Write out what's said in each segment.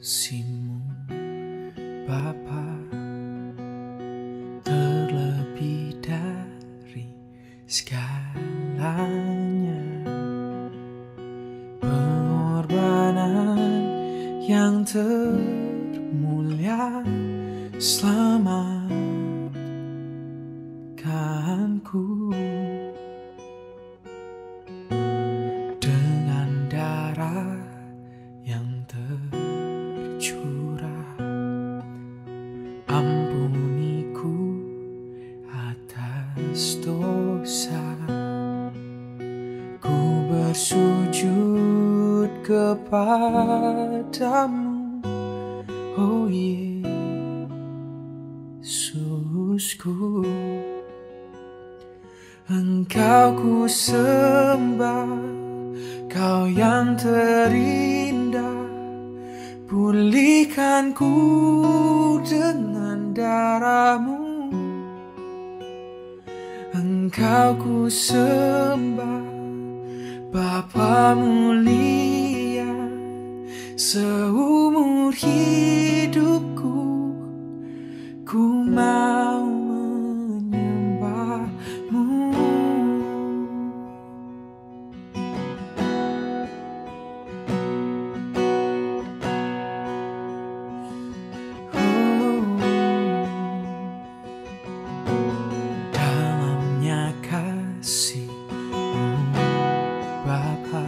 kasih-Mu Bapa, terlebih dari segalanya. Pengorbanan yang termulia, selamatkanku dengan darah yang tercurah. Ampuniku atas dosa, ku bersujud kepadamu, oh Yesusku. Engkau ku sembah, Kau yang terindah. Pulihkan ku dengan darah-Mu. Engkau ku sembah, Bapa mulia. Seumur hidupku ku mau menyembah-Mu. Dalamnya kasih-Mu Bapa,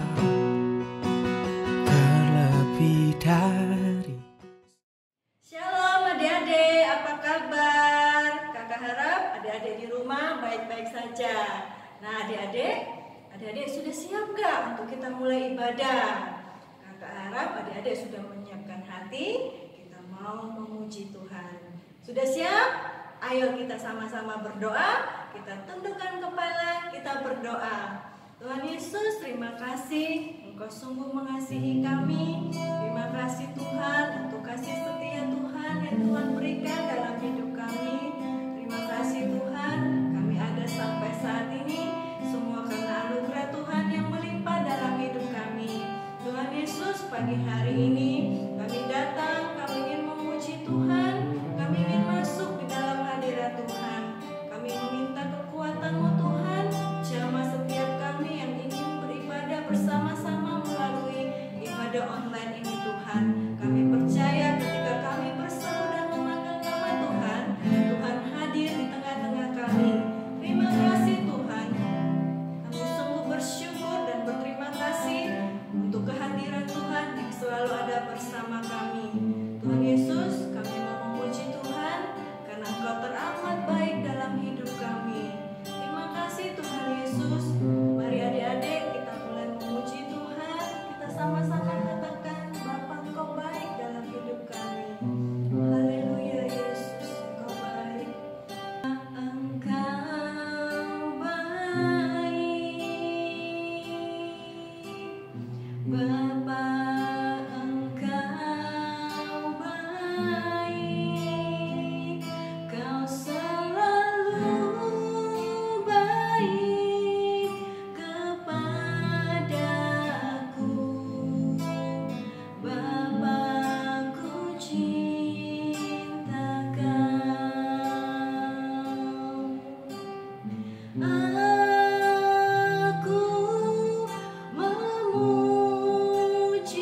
terlebih dari. Shalom adik-adik, apa kabar? Kakak harap adik-adik di rumah baik-baik saja. Nah adik-adik sudah siap gak untuk kita mulai ibadah? Kakak harap adik-adik sudah menyiapkan hati, kita mau memuji Tuhan. Sudah siap? Ayo kita sama-sama berdoa, kita tundukkan kepala, kita berdoa. Tuhan Yesus, terima kasih, Engkau sungguh mengasihi kami. Terima kasih Tuhan untuk kasih setia Tuhan yang Tuhan berikan dalam hidup kami. Terima kasih Tuhan, kami ada sampai saat ini, semua karena anugerah Tuhan yang melimpah dalam hidup kami. Tuhan Yesus, pagi hari ini kami datang, kami ingin memuji Tuhan, kami ingin masuk di dalam hadirat Tuhan. Kami meminta kekuatan-Mu Tuhan, jamah setiap kami yang ingin beribadah bersama-sama melalui ibadah online ini Tuhan. Kami percaya ketika kami berseru dan memanggil nama Tuhan, Tuhan hadir di tengah-tengah kami. Terima kasih Tuhan. Kami sungguh bersyukur dan berterima kasih untuk kehadiran Tuhan yang selalu ada bersama kami. Tuhan Yesus, kami mau memuji Tuhan karena Engkau teramat baik dalam hidup kami. Terima kasih Tuhan Yesus. Mari adik-adik kita mulai memuji Tuhan. Kita sama-sama katakan, Bapa Engkau baik dalam hidup kami. Haleluya Yesus, Engkau baik. Engkau baik, Bapa Engkau baik, Kau selalu baik kepadaku. Bapa, ku cinta Kau. Aku memuji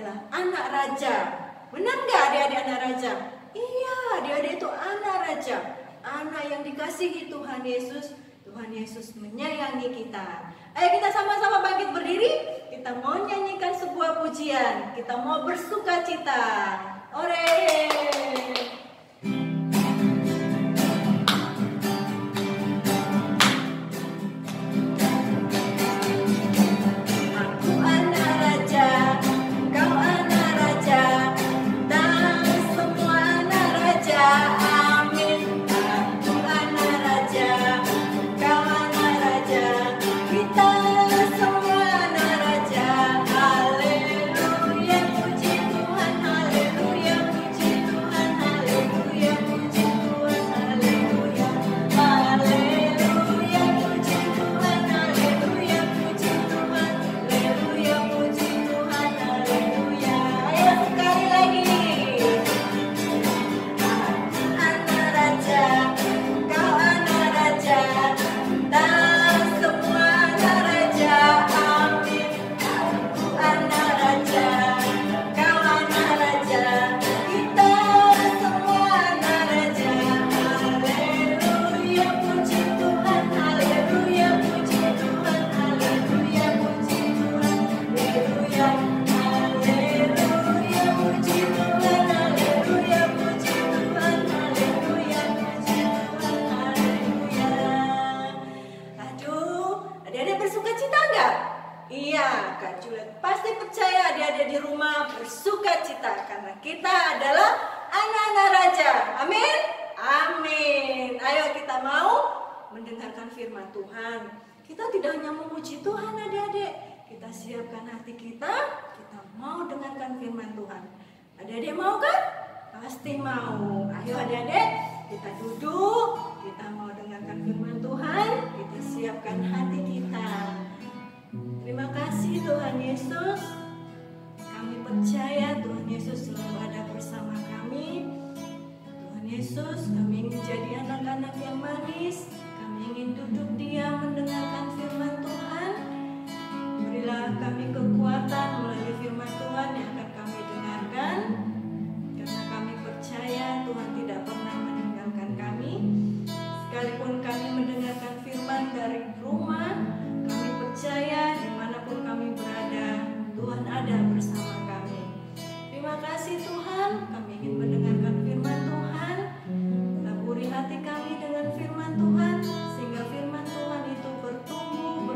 adalah anak raja. Benar nggak adik-adik anak raja? Iya, adik-adik itu anak raja. Anak yang dikasihi Tuhan Yesus. Tuhan Yesus menyayangi kita. Ayo kita sama-sama bangkit berdiri. Kita mau nyanyikan sebuah pujian. Kita mau bersuka cita. Ore! Iya, Kak Juliet pasti percaya adik-adik di rumah bersuka cita karena kita adalah anak-anak raja. Amin? Amin. Ayo kita mau mendengarkan firman Tuhan. Kita tidak hanya memuji Tuhan adik-adik, kita siapkan hati kita mau dengarkan firman Tuhan. Adik-adik mau kan? Pasti mau. Ayo adik-adik, kita duduk, kita mau dengarkan firman Tuhan, kita siapkan hati kita. Terima kasih Tuhan Yesus. Kami percaya Tuhan Yesus selalu ada bersama kami. Tuhan Yesus, kami ingin jadi anak-anak yang manis. Kami ingin duduk diam mendengarkan firman Tuhan. Berilah kami kekuatan melalui firman Tuhan yang akan kami dengarkan. Karena kami percaya Tuhan tidak pernah meninggalkan kami. Sekalipun kami mendengarkan firman dari rumah, kami percaya dimanapun kami berada, Tuhan ada bersama kami. Terima kasih Tuhan, kami ingin mendengarkan firman Tuhan. Taburi hati kami dengan firman Tuhan, sehingga firman Tuhan itu bertumbuh,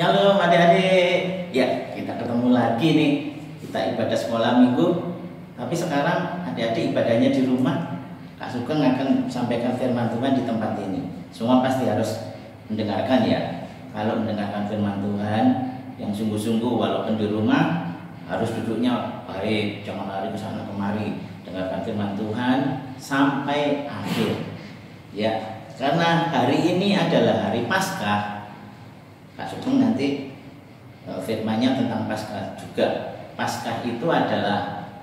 Halo adik-adik, ya kita ketemu lagi nih, kita ibadah sekolah minggu. Tapi sekarang adik-adik ibadahnya di rumah. Kak Sugeng akan sampaikan firman Tuhan di tempat ini. Semua pasti harus mendengarkan ya. Kalau mendengarkan firman Tuhan yang sungguh-sungguh, walaupun di rumah harus duduknya baik, jangan lari ke sana kemari. Dengarkan firman Tuhan sampai akhir. Ya, karena hari ini adalah hari Paskah. Kak Sugeng nanti firman-Nya tentang Paskah juga. Paskah itu adalah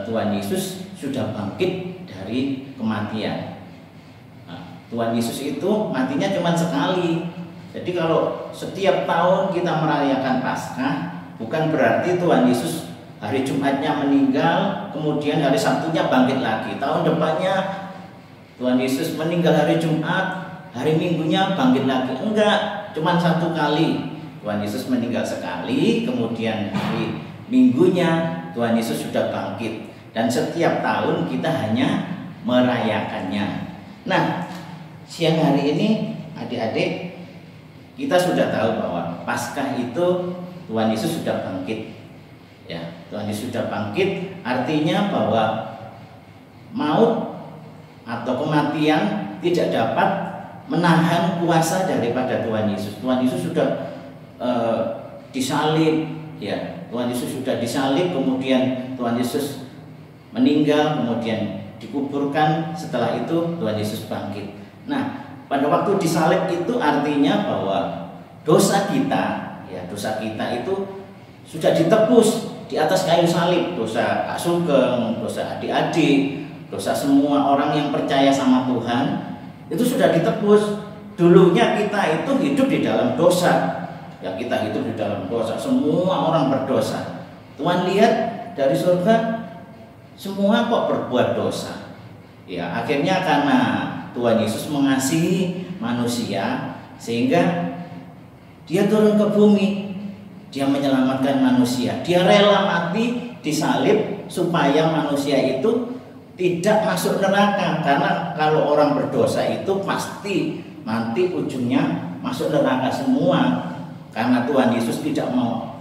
Tuhan Yesus sudah bangkit dari kematian. Nah, Tuhan Yesus itu matinya cuma sekali. Jadi kalau setiap tahun kita merayakan Paskah, bukan berarti Tuhan Yesus hari Jumatnya meninggal, kemudian hari Sabtunya bangkit lagi. Tahun depannya Tuhan Yesus meninggal hari Jumat, hari Minggunya bangkit lagi. Enggak. Cuma satu kali Tuhan Yesus meninggal sekali, kemudian hari Minggunya Tuhan Yesus sudah bangkit. Dan setiap tahun kita hanya merayakannya. Nah, siang hari ini adik-adik kita sudah tahu bahwa Paskah itu Tuhan Yesus sudah bangkit. Ya, Tuhan Yesus sudah bangkit artinya bahwa maut atau kematian tidak dapat menahan kuasa daripada Tuhan Yesus. Tuhan Yesus sudah disalib, ya. Tuhan Yesus sudah disalib, kemudian Tuhan Yesus meninggal, kemudian dikuburkan. Setelah itu Tuhan Yesus bangkit. Nah, pada waktu disalib itu artinya bahwa dosa kita, ya, dosa kita itu sudah ditebus di atas kayu salib. Dosa Kak Sugeng, dosa adik-adik, dosa semua orang yang percaya sama Tuhan itu sudah ditebus. Dulunya kita itu hidup di dalam dosa. Ya, kita hidup di dalam dosa. Semua orang berdosa. Tuhan lihat dari surga, semua kok berbuat dosa. Ya, akhirnya karena Tuhan Yesus mengasihi manusia, sehingga Dia turun ke bumi. Dia menyelamatkan manusia. Dia rela mati disalib supaya manusia itu tidak masuk neraka. Karena kalau orang berdosa itu pasti nanti ujungnya masuk neraka semua. Karena Tuhan Yesus tidak mau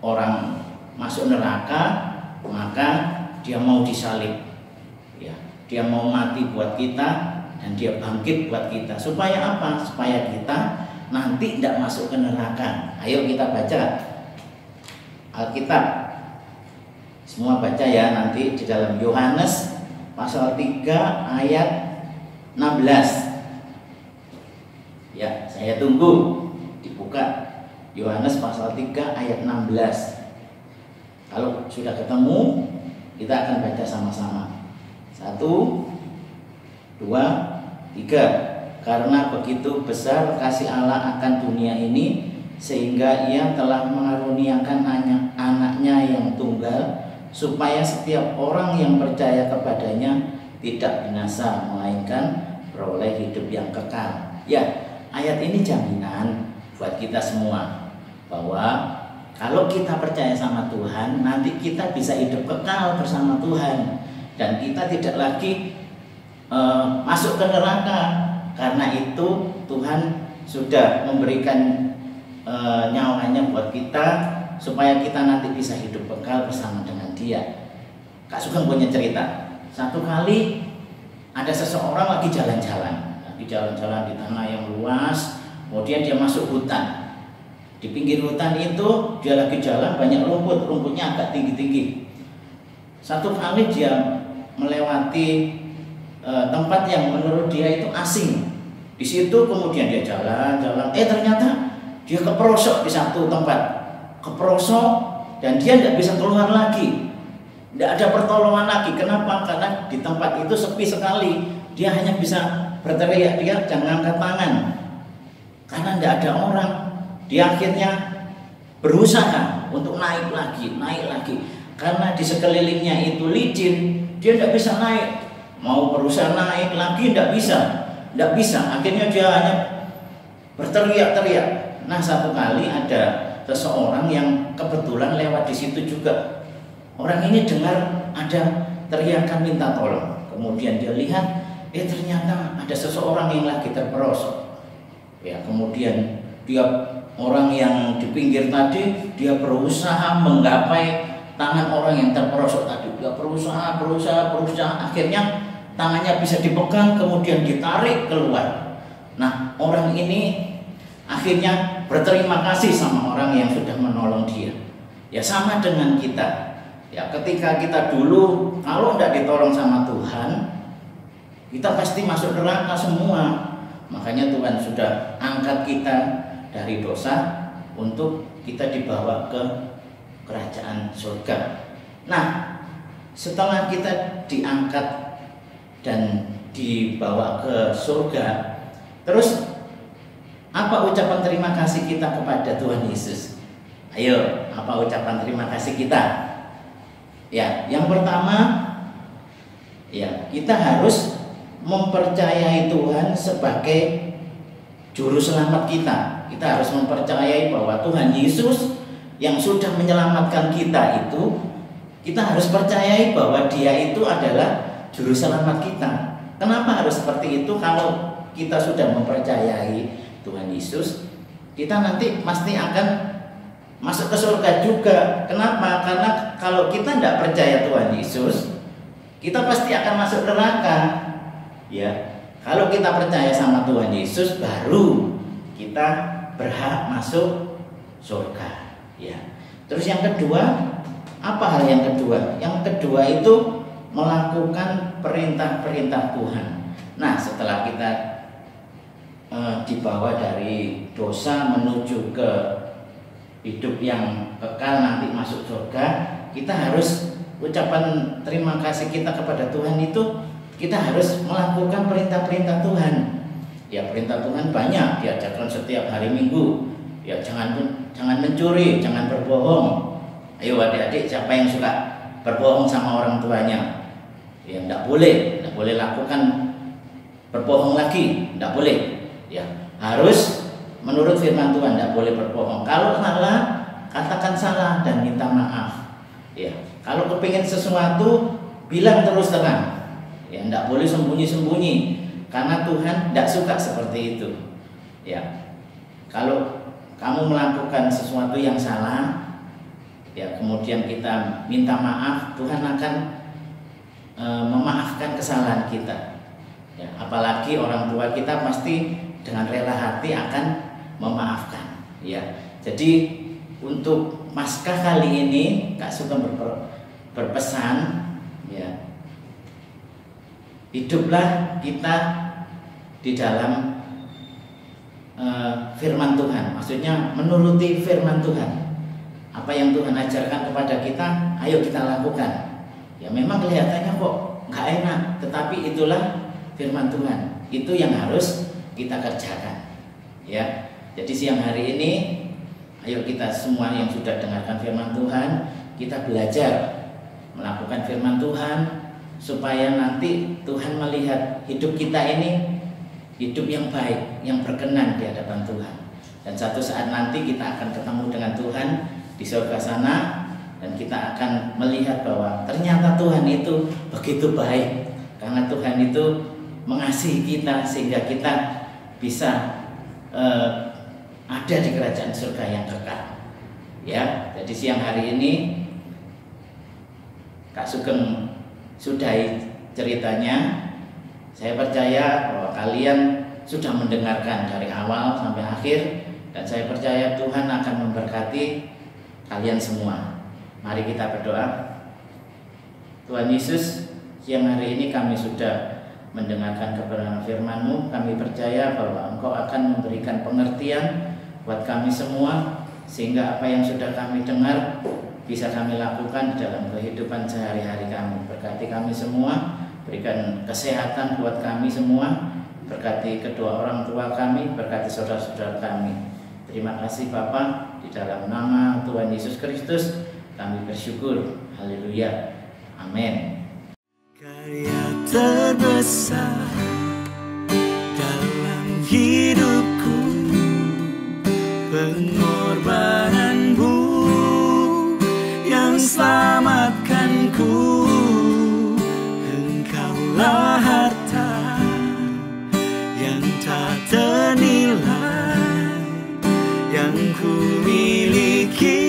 orang masuk neraka, maka Dia mau disalib. Ya, Dia mau mati buat kita dan Dia bangkit buat kita. Supaya apa? Supaya kita nanti tidak masuk ke neraka. Ayo kita baca Alkitab. Semua baca ya nanti di dalam Yohanes pasal 3 ayat 16. Saya tunggu dibuka Yohanes pasal 3 ayat 16. Kalau sudah ketemu, kita akan baca sama-sama. 1, 2, 3. Karena begitu besar kasih Allah akan dunia ini, sehingga Ia telah mengaruniakan anaknya yang tunggal, supaya setiap orang yang percaya kepadanya tidak binasa, melainkan beroleh hidup yang kekal. Ya, ayat ini jaminan buat kita semua bahwa kalau kita percaya sama Tuhan, nanti kita bisa hidup kekal bersama Tuhan, dan kita tidak lagi masuk ke neraka. Karena itu Tuhan sudah memberikan nyawanya buat kita supaya kita nanti bisa hidup kekal bersama dengan Dia. Kak Sugeng punya cerita. Satu kali ada seseorang lagi jalan-jalan di tanah yang luas, kemudian dia masuk hutan. Di pinggir hutan itu dia lagi jalan, banyak rumputnya agak tinggi-tinggi. Satu kali dia melewati tempat yang menurut dia itu asing. Di situ kemudian dia jalan, ternyata dia keperosok di satu tempat, dan dia tidak bisa keluar lagi. Tidak ada pertolongan lagi. Kenapa? Karena di tempat itu sepi sekali. Dia hanya bisa berteriak, dia jangan angkat tangan karena tidak ada orang. Dia akhirnya berusaha untuk naik lagi, karena di sekelilingnya itu licin, dia tidak bisa naik. Mau berusaha naik lagi tidak bisa. Akhirnya dia hanya berteriak-teriak. Nah, satu kali ada seseorang yang kebetulan lewat di situ juga. Orang ini dengar ada teriakan minta tolong. Kemudian dia lihat, ternyata ada seseorang yang lagi terperosok. Ya, kemudian dia, orang yang di pinggir tadi, dia berusaha menggapai tangan orang yang terperosok tadi. Dia berusaha. Akhirnya tangannya bisa dipegang, kemudian ditarik keluar. Nah, orang ini akhirnya berterima kasih sama orang yang sudah menolong dia. Ya, sama dengan kita. Ya, ketika kita dulu kalau tidak ditolong sama Tuhan, kita pasti masuk neraka semua. Makanya Tuhan sudah angkat kita dari dosa untuk kita dibawa ke kerajaan surga. Nah, setelah kita diangkat dan dibawa ke surga, terus apa ucapan terima kasih kita kepada Tuhan Yesus? Ayo, apa ucapan terima kasih kita? Ya, yang pertama, ya, kita harus mempercayai Tuhan sebagai juru selamat kita. Kita harus mempercayai bahwa Tuhan Yesus yang sudah menyelamatkan kita itu, kita harus percayai bahwa Dia itu adalah juru selamat kita. Kenapa harus seperti itu? Kalau kita sudah mempercayai Tuhan Yesus, kita nanti pasti akan masuk ke surga juga. Kenapa? Karena kalau kita tidak percaya Tuhan Yesus, kita pasti akan masuk neraka. Ya, kalau kita percaya sama Tuhan Yesus, baru kita berhak masuk surga. Ya. Terus yang kedua, apa hal yang kedua? Yang kedua itu melakukan perintah-perintah Tuhan. Nah, setelah kita dibawa dari dosa menuju ke hidup yang kekal, nanti masuk surga, kita harus ucapan terima kasih kita kepada Tuhan itu, kita harus melakukan perintah-perintah Tuhan. Ya, perintah Tuhan banyak diajarkan setiap hari Minggu. Ya, jangan mencuri, jangan berbohong. Ayo adik-adik, siapa yang suka berbohong sama orang tuanya? Ya, tidak boleh lakukan berbohong lagi, tidak boleh. Ya, harus menurut firman Tuhan, tidak boleh berbohong. Kalau salah, katakan salah dan minta maaf. Ya, kalau kepingin sesuatu, bilang terus terang. Ya, tidak boleh sembunyi-sembunyi, karena Tuhan tidak suka seperti itu. Ya, kalau kamu melakukan sesuatu yang salah, ya, kemudian kita minta maaf, Tuhan akan memaafkan kesalahan kita. Ya, apalagi orang tua kita pasti dengan rela hati akan memaafkan. Ya, jadi untuk Paskah kali ini Kak Sugeng berpesan, ya, hiduplah kita di dalam firman Tuhan, maksudnya menuruti firman Tuhan. Apa yang Tuhan ajarkan kepada kita, ayo kita lakukan. Ya memang kelihatannya kok nggak enak, tetapi itulah firman Tuhan. Itu yang harus kita kerjakan. Ya, jadi siang hari ini, ayo kita semua yang sudah dengarkan firman Tuhan, kita belajar melakukan firman Tuhan, supaya nanti Tuhan melihat hidup kita ini hidup yang baik, yang berkenan di hadapan Tuhan. Dan satu saat nanti kita akan ketemu dengan Tuhan di surga sana, dan kita akan melihat bahwa ternyata Tuhan itu begitu baik, karena Tuhan itu mengasihi kita sehingga kita bisa ada di kerajaan surga yang kekal. Ya, jadi siang hari ini Kak Sugeng sudahi ceritanya. Saya percaya bahwa kalian sudah mendengarkan dari awal sampai akhir, dan saya percaya Tuhan akan memberkati kalian semua. Mari kita berdoa. Tuhan Yesus, siang hari ini kami sudah mendengarkan kebenaran firman-Mu. Kami percaya bahwa Engkau akan memberikan pengertian buat kami semua, sehingga apa yang sudah kami dengar bisa kami lakukan dalam kehidupan sehari-hari kami. Berkati kami semua, berikan kesehatan buat kami semua, berkati kedua orang tua kami, berkati saudara-saudara kami. Terima kasih Bapa, di dalam nama Tuhan Yesus Kristus kami bersyukur. Haleluya. Amin. Karya terbesar dalam hidupku, pengorbananmu yang selamatkanku. Engkaulah harta yang tak ternilai, yang ku miliki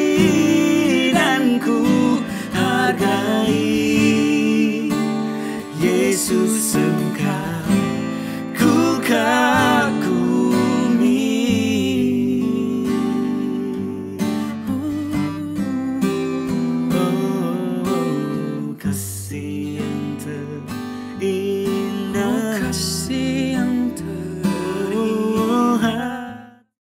dan ku hargai.